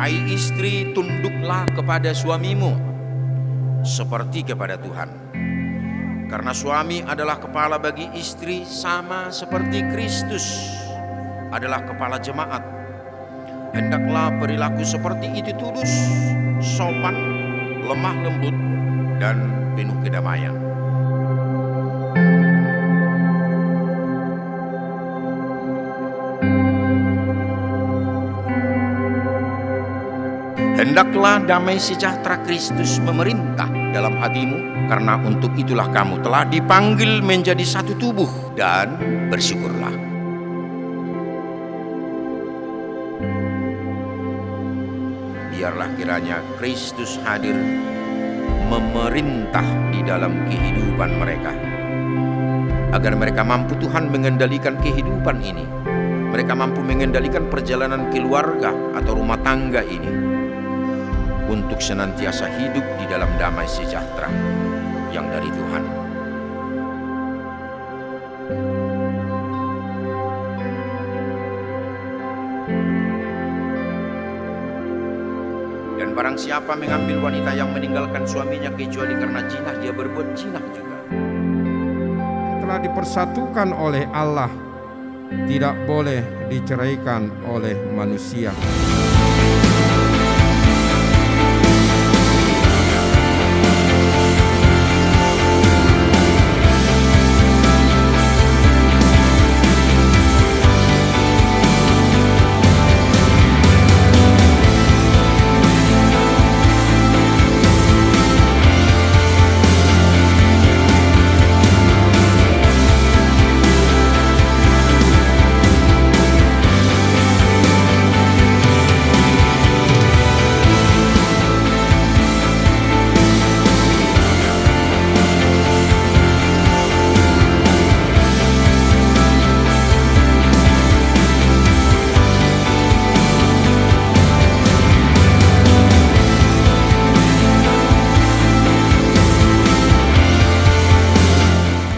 Hai istri, tunduklah kepada suamimu seperti kepada Tuhan. Karena suami adalah kepala bagi istri, sama seperti Kristus adalah kepala jemaat. Hendaklah perilaku seperti itu tulus, sopan, lemah lembut, dan penuh kedamaian. Hendaklah damai sejahtera Kristus memerintah dalam hatimu, karena untuk itulah kamu telah dipanggil menjadi satu tubuh, dan bersyukurlah. Biarlah kiranya Kristus hadir memerintah di dalam kehidupan mereka, agar mereka mampu Tuhan mengendalikan kehidupan ini. Mereka mampu mengendalikan perjalanan keluarga atau rumah tangga ini, untuk senantiasa hidup di dalam damai sejahtera yang dari Tuhan. Dan barang siapa mengambil wanita yang meninggalkan suaminya kecuali karena zina, dia berbuat zina juga. Telah dipersatukan oleh Allah, tidak boleh diceraikan oleh manusia.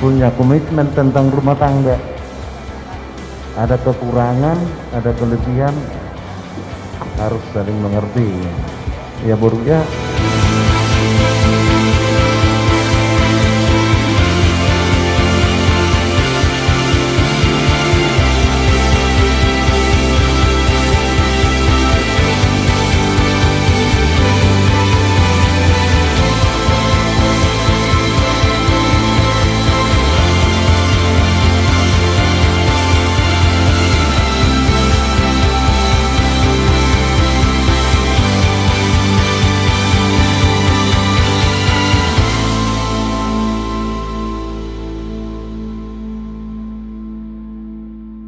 Punya komitmen tentang rumah tangga, ada kekurangan, ada kelebihan, harus saling mengerti. Ya, Bu ya.